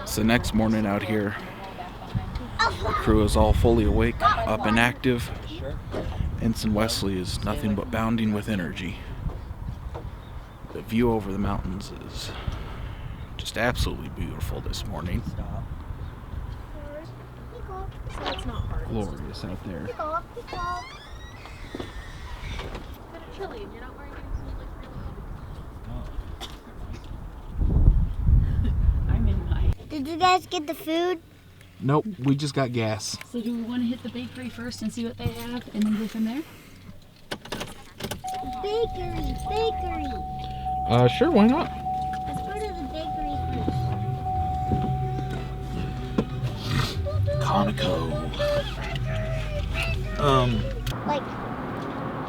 It's the next morning out here. The crew is all fully awake, up and active. Ensign Wesley is nothing but bounding with energy. The view over the mountains is just absolutely beautiful this morning. Glorious out there. Did you guys get the food? Nope, we just got gas. So do we want to hit the bakery first and see what they have and then go from there? Bakery. Sure, why not? Let's go to the bakery first. Conoco. Like,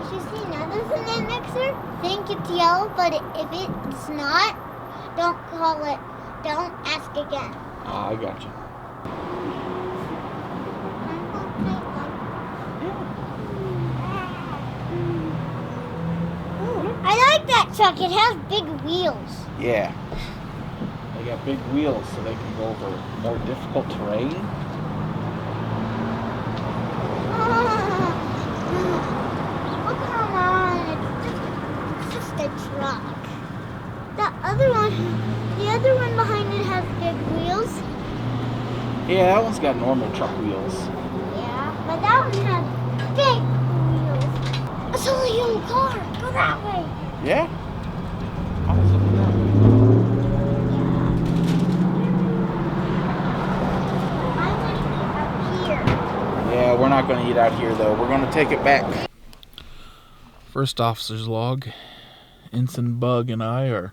if you see nothing in that mixer, think it's yellow, but if it's not, don't ask again. I got you. I like that truck. It has big wheels. Yeah. They got big wheels so they can go over more difficult terrain. Oh, come on. It's just a truck. The other one behind it has big wheels. Yeah, that one's got normal truck wheels. Yeah, but that one has big wheels. It's only a little car. Go that way. Yeah? I was looking that way. I'm going to eat up here. Yeah, we're not going to eat out here, though. We're going to take it back. First officer's log. Ensign Bug and I are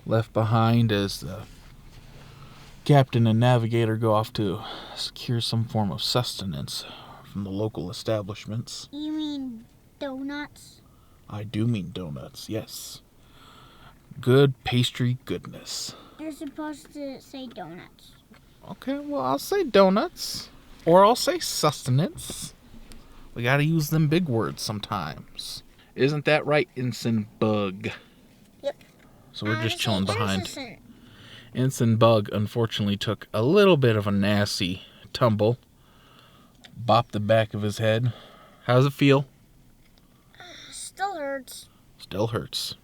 left behind as the captain and navigator go off to secure some form of sustenance from the local establishments. You mean donuts? I do mean donuts, yes. Good pastry goodness. You're supposed to say donuts. Okay, well, I'll say donuts. Or I'll say sustenance. We gotta use them big words sometimes. Isn't that right, Ensign Bug? Yep. So we're just chilling behind. Innocent. Ensign Bug unfortunately took a little bit of a nasty tumble. Bopped the back of his head. How does it feel? Still hurts. Still hurts.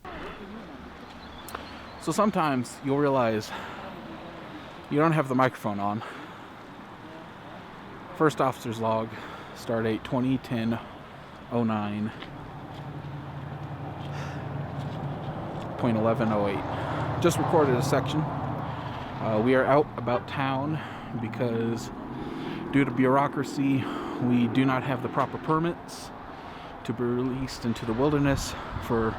So sometimes you'll realize you don't have the microphone on. First officer's log, start date 20/10/09. 0.1108. Just recorded a section. We are out about town because due to bureaucracy, we do not have the proper permits to be released into the wilderness for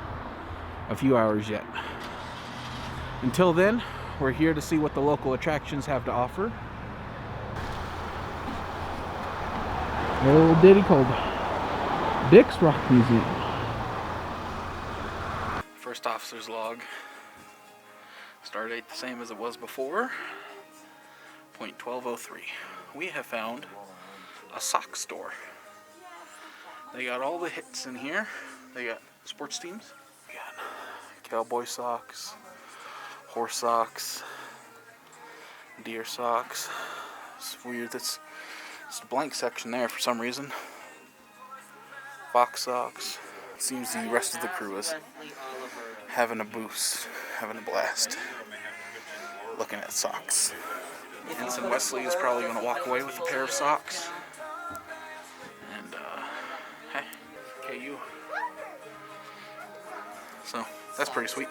a few hours yet. Until then, we're here to see what the local attractions have to offer. A little ditty called Dick's Rock Museum. First officer's log. Start date the same as it was before. 0.1203. We have found a sock store. They got all the hits in here. They got sports teams. We got cowboy socks, horse socks, deer socks. It's weird. It's a blank section there for some reason. Fox socks. Seems the rest of the crew is having a boost, having a blast, looking at socks. Ensign Wesley is probably going to walk away with a pair of socks. And, hey, KU. So, that's pretty sweet.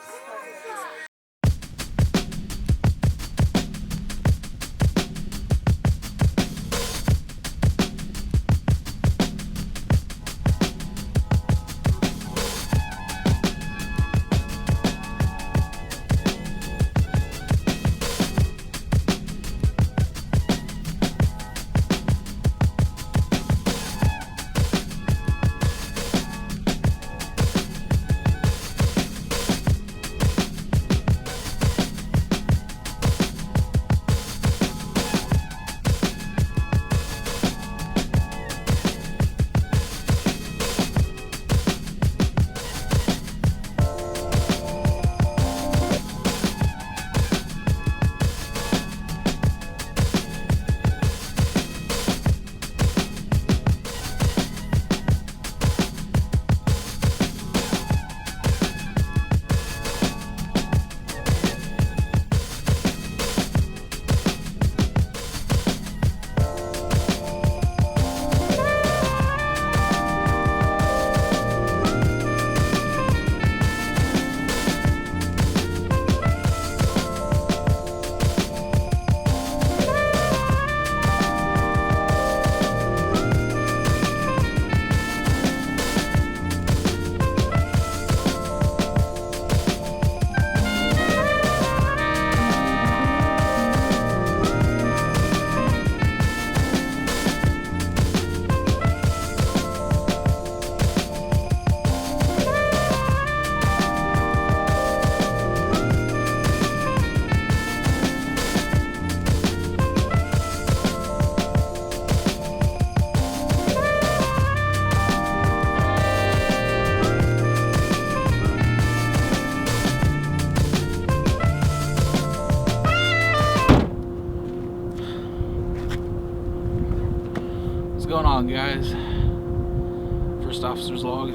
on, guys. First officer's log.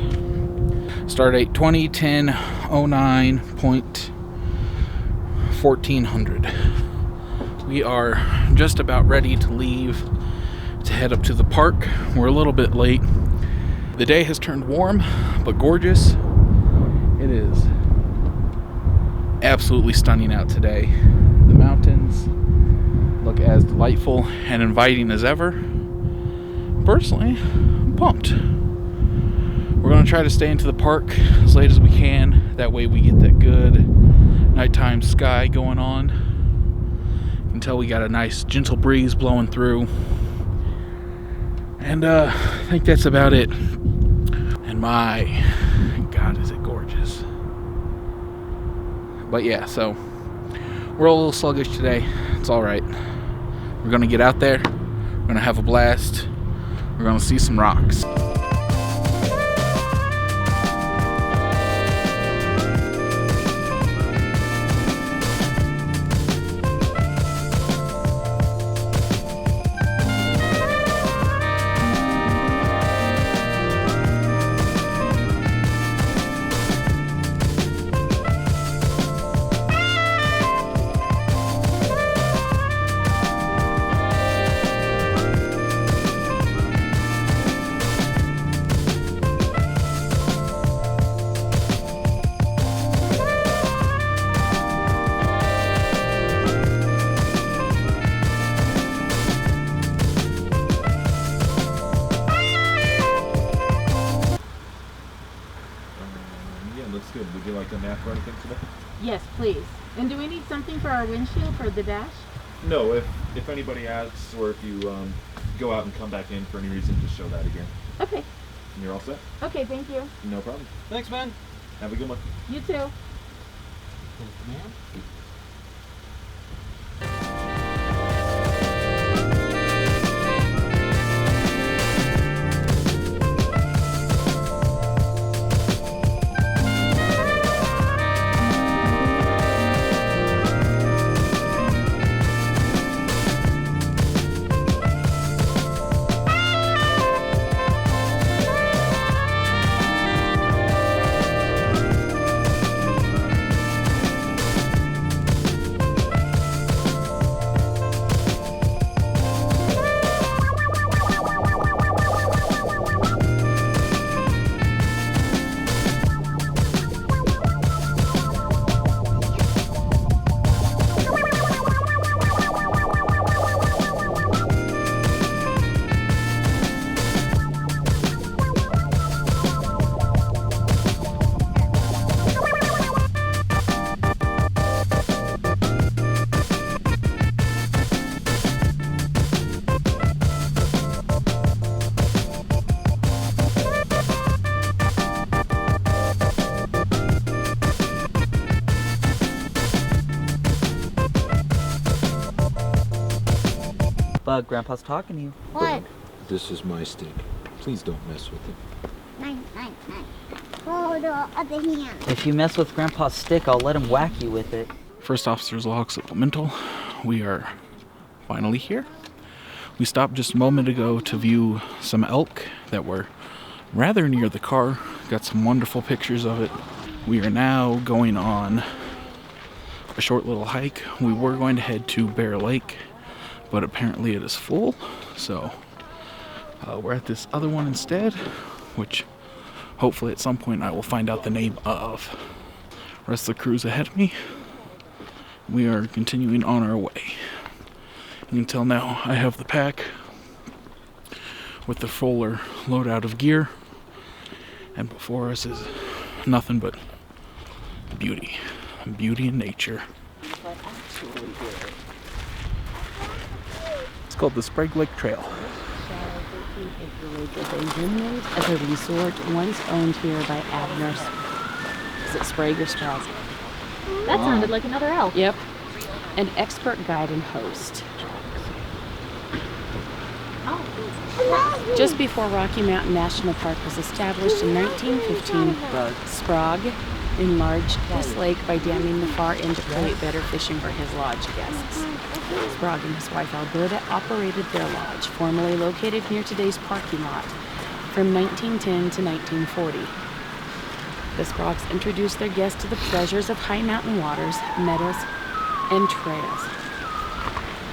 Start date 2010-09.1400. We are just about ready to leave to head up to the park. We're a little bit late. The day has turned warm, but gorgeous. It is absolutely stunning out today. The mountains look as delightful and inviting as ever. Personally, I'm pumped. We're going to try to stay into the park as late as we can. That way we get that good nighttime sky going on. Until we got a nice gentle breeze blowing through. And I think that's about it. And my God, is it gorgeous. But yeah, so we're a little sluggish today. It's alright. We're going to get out there. We're going to have a blast. We're going to see some rocks. Looks good. Would you like a nap or anything today? Yes, please. And do we need something for our windshield for the dash? No, if anybody asks or if you go out and come back in for any reason, just show that again. Okay. And you're all set? Okay, thank you. No problem. Thanks, man. Have a good one. You too. Bug, Grandpa's talking to you. What? This is my stick. Please don't mess with it. Nine. Hold the other hand. If you mess with Grandpa's stick, I'll let him whack you with it. First officer's log supplemental. We are finally here. We stopped just a moment ago to view some elk that were rather near the car. Got some wonderful pictures of it. We are now going on a short little hike. We were going to head to Bear Lake, but apparently it is full. So we're at this other one instead, which hopefully at some point I will find out the name of. The rest of the crew's ahead of me. We are continuing on our way. Until now, I have the pack with the fuller loadout of gear, and before us is nothing but beauty in nature. It's called the Sprague Lake Trail. Is a vineyard as a resort once owned here by Abner. Is it Sprague or Sprague? That sounded like another elk. Yep. An expert guide and host. Just before Rocky Mountain National Park was established in 1915, Sprague enlarged this lake by damming the far end to create better fishing for his lodge guests. Sprague and his wife Alberta operated their lodge, formerly located near today's parking lot, from 1910 to 1940. The Spragues introduced their guests to the pleasures of high mountain waters, meadows, and trails.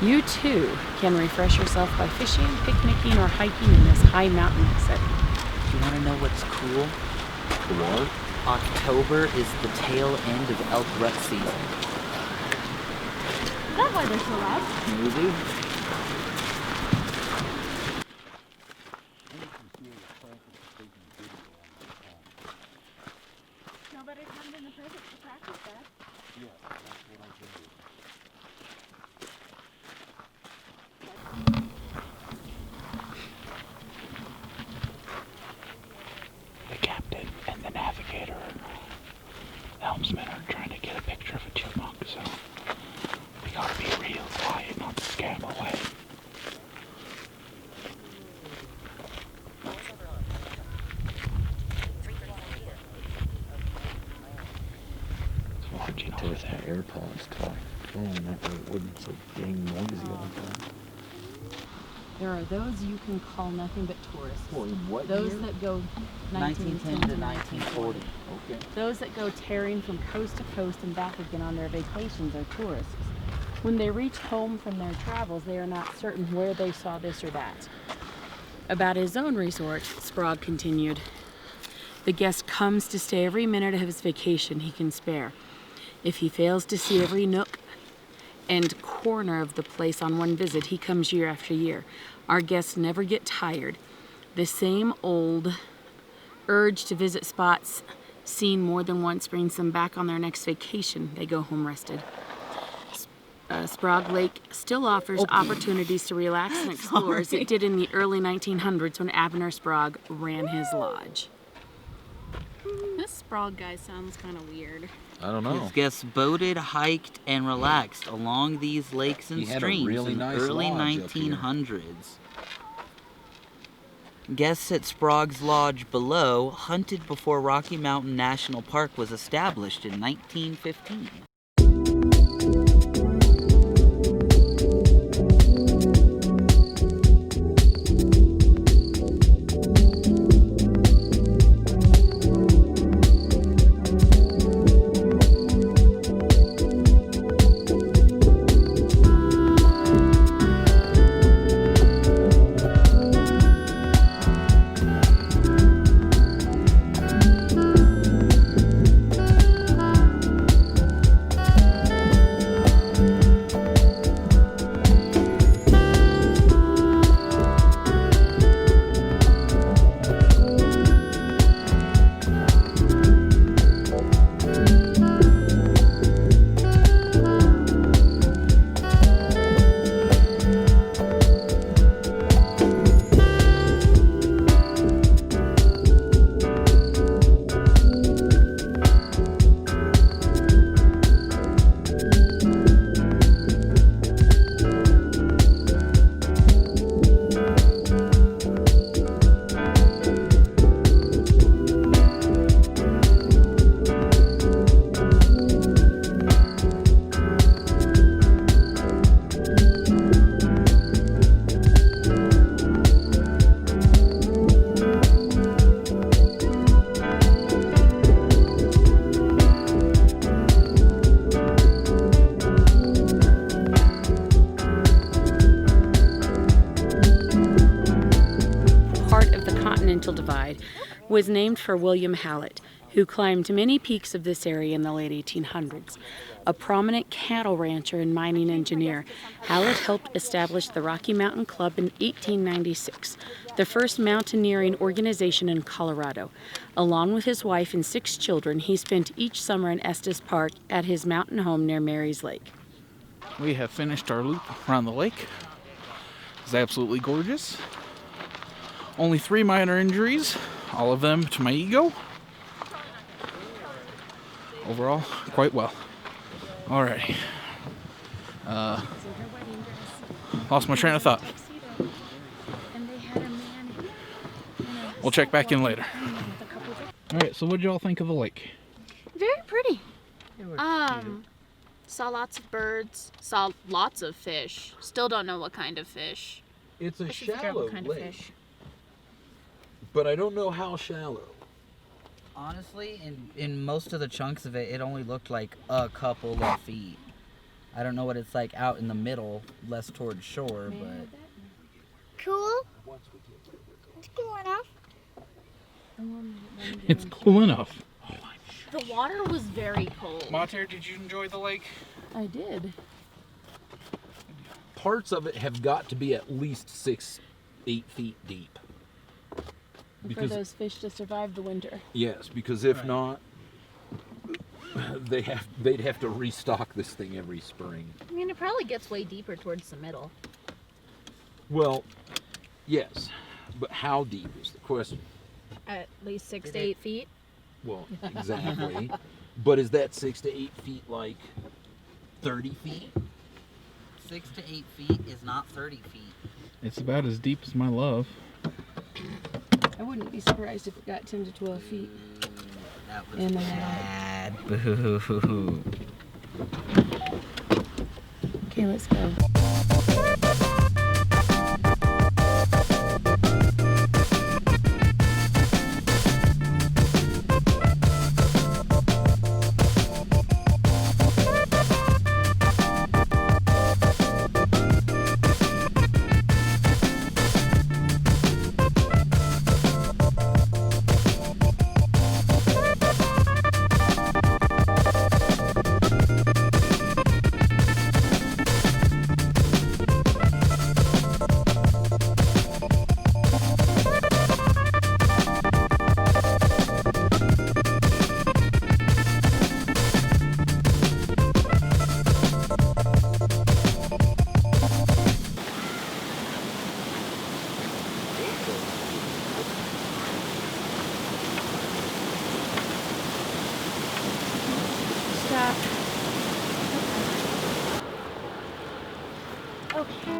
You too can refresh yourself by fishing, picnicking, or hiking in this high mountain setting. You want to know what's cool? What? October is the tail end of elk rut season. Is that why they're so loud? Maybe. No better time than the present to practice that. The captain and the navigator and the helmsman are trying to get a picture of a chipmunk, so we gotta be real quiet not to scare him away. It's marching over Test my there. AirPods to my phone. That way it wasn't so dang noisy all the time. There are those you can call nothing but tourists. Boy, what Those year? that go 1910 to 1940. Okay. Those that go tearing from coast to coast and back again on their vacations are tourists. When they reach home from their travels, they are not certain where they saw this or that. About his own resort, Sprague continued, the guest comes to stay every minute of his vacation he can spare. If he fails to see every nook and corner of the place on one visit, he comes year after year. Our guests never get tired. The same old urge to visit spots seen more than once brings them back on their next vacation. They go home rested. Sprague Lake still offers opportunities to relax and explore as it did in the early 1900s when Abner Sprague ran his lodge. This Sprague guy sounds kind of weird. I don't know. His guests boated, hiked, and relaxed along these lakes and He had a streams really in the nice early lodge up here. 1900s. Guests at Sprague's Lodge below hunted before Rocky Mountain National Park was established in 1915. Divide was named for William Hallett, who climbed many peaks of this area in the late 1800s. A prominent cattle rancher and mining engineer, Hallett helped establish the Rocky Mountain Club in 1896, the first mountaineering organization in Colorado. Along with his wife and 6 children, he spent each summer in Estes Park at his mountain home near Mary's Lake. We have finished our loop around the lake. It's absolutely gorgeous. Only 3 minor injuries, all of them to my ego. Overall, quite well. Alrighty. Lost my train of thought. We'll check back in later. Alright, so what did y'all think of the lake? Very pretty. They were Saw lots of birds. Saw lots of fish. Still don't know what kind of fish. It's a I should figure out shallow what kind of lake, fish. but I don't know how shallow. Honestly, in most of the chunks of it, it only looked like a couple of feet. I don't know what it's like out in the middle, less towards shore, but Cool. It's cool enough. It's cool enough. The water was very cold. Mater, did you enjoy the lake? I did. Parts of it have got to be at least 8 feet deep. For those fish to survive the winter. Yes, because if Right. not, they'd have to restock this thing every spring. I mean, it probably gets way deeper towards the middle. Well, yes, but how deep is the question? At least 6 to 8 feet. Well, exactly. But is that 6 to 8 feet like 30 feet? 6 to 8 feet is not 30 feet. It's about as deep as my love. I wouldn't be surprised if it got 10 to 12 feet. That was And, bad. Boo. Okay, let's go. Stop. Okay.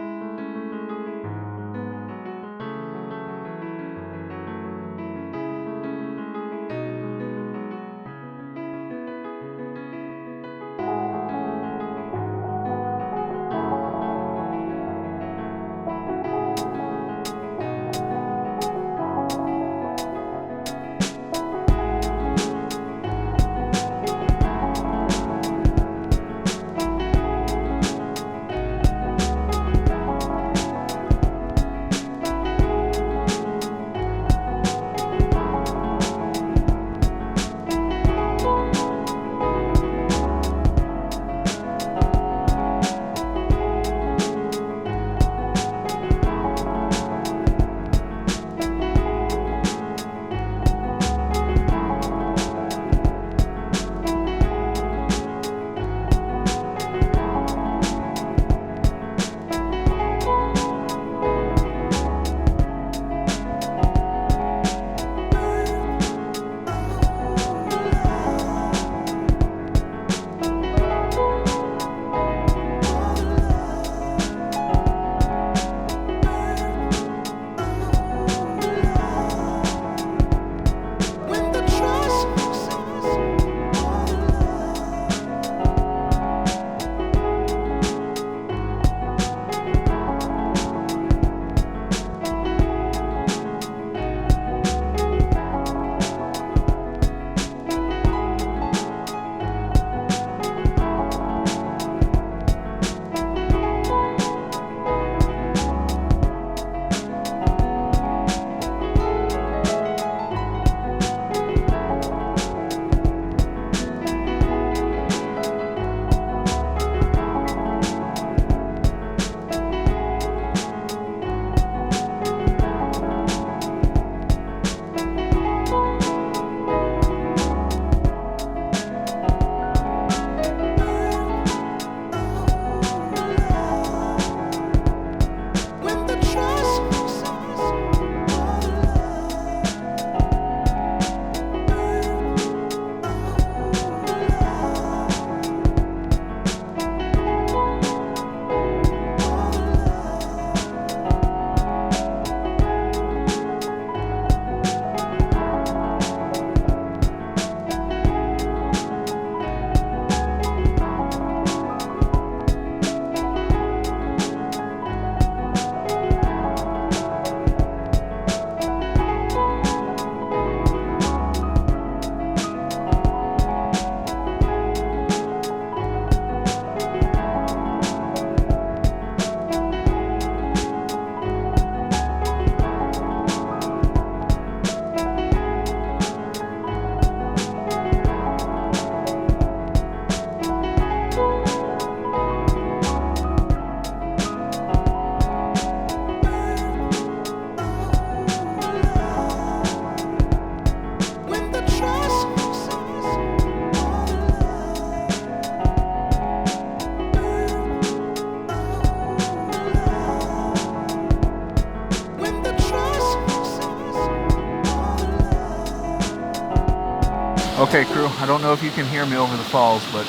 Okay, crew, I don't know if you can hear me over the falls, but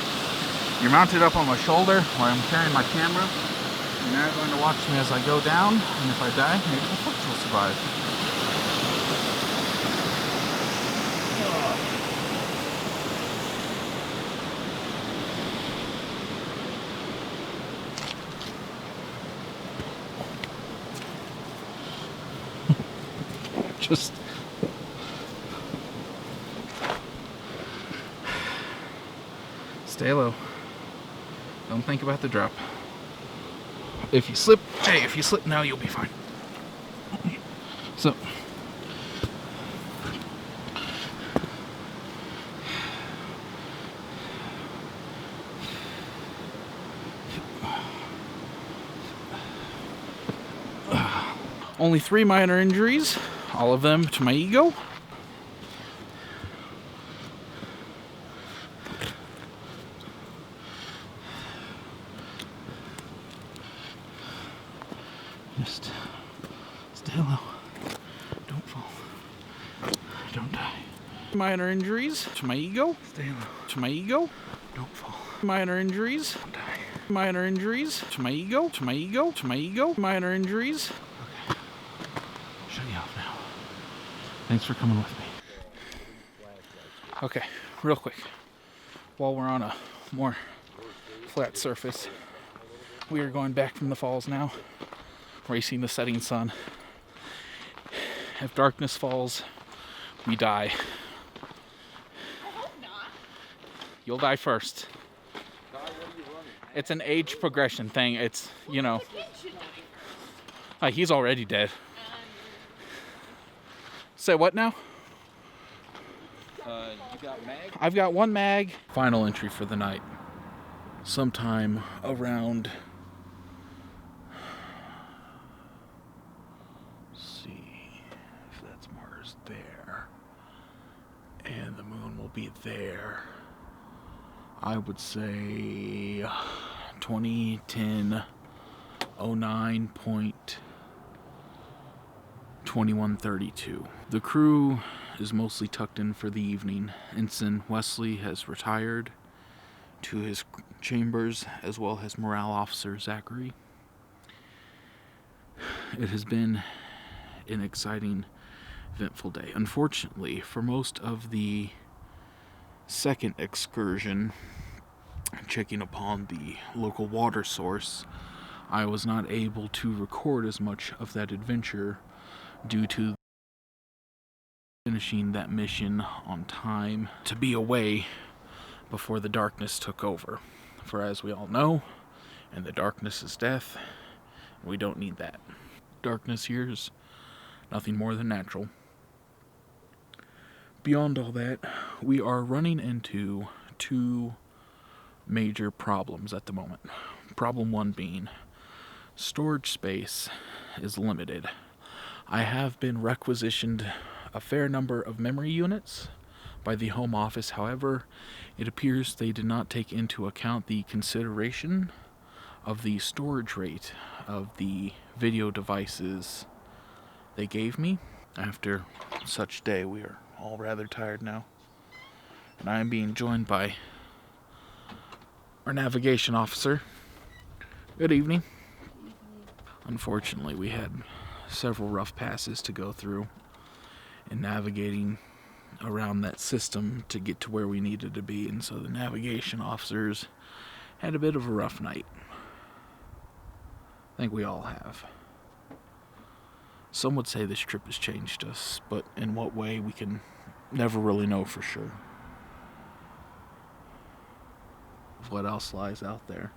you're mounted up on my shoulder where I'm carrying my camera. You're now going to watch me as I go down, and if I die, maybe the footage will survive. Just stay low. Don't think about the drop. If you slip, hey, if you slip now, you'll be fine. So, only 3 minor injuries, all of them to my ego. Just stay low. Don't fall. Don't die. Minor injuries to my ego. Stay low. To my ego. Don't fall. Minor injuries. Don't die. Minor injuries to my ego. To my ego. To my ego. Minor injuries. Okay. Shut you off now. Thanks for coming with me. Okay, real quick. While we're on a more flat surface, we are going back from the falls now. Racing the setting sun. If darkness falls, we die. I hope not. You'll die first. It's an age progression thing. It's, you know. He's already dead. Say what now? You got mag? I've got 1 mag. Final entry for the night. Sometime around... there, and the moon will be there. I would say 2010 09.2132. The crew is mostly tucked in for the evening. Ensign Wesley has retired to his chambers, as well as Morale Officer Zachary. It has been an exciting, eventful day. Unfortunately, for most of the second excursion, checking upon the local water source, I was not able to record as much of that adventure due to finishing that mission on time to be away before the darkness took over. For as we all know, and the darkness is death, we don't need that. Darkness here is nothing more than natural. Beyond all that, we are running into 2 major problems at the moment. Problem 1 being storage space is limited. I have been requisitioned a fair number of memory units by the Home Office. However, it appears they did not take into account the consideration of the storage rate of the video devices they gave me. After such day, we are all rather tired now, and I am being joined by our navigation officer. Good evening. Unfortunately, we had several rough passes to go through in navigating around that system to get to where we needed to be, and so the navigation officers had a bit of a rough night. I think we all have. Some would say this trip has changed us, but in what way we can never really know for sure. What else lies out there?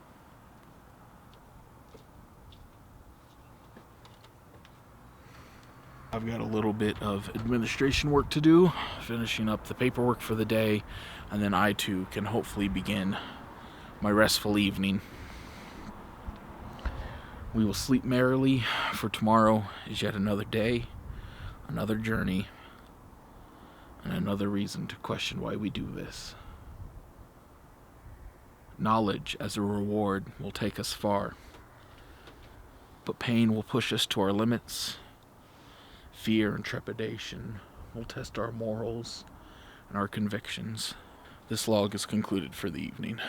I've got a little bit of administration work to do, finishing up the paperwork for the day, and then I too can hopefully begin my restful evening. We will sleep merrily, for tomorrow is yet another day, another journey, and another reason to question why we do this. Knowledge as a reward will take us far, but pain will push us to our limits. Fear and trepidation will test our morals and our convictions. This log is concluded for the evening.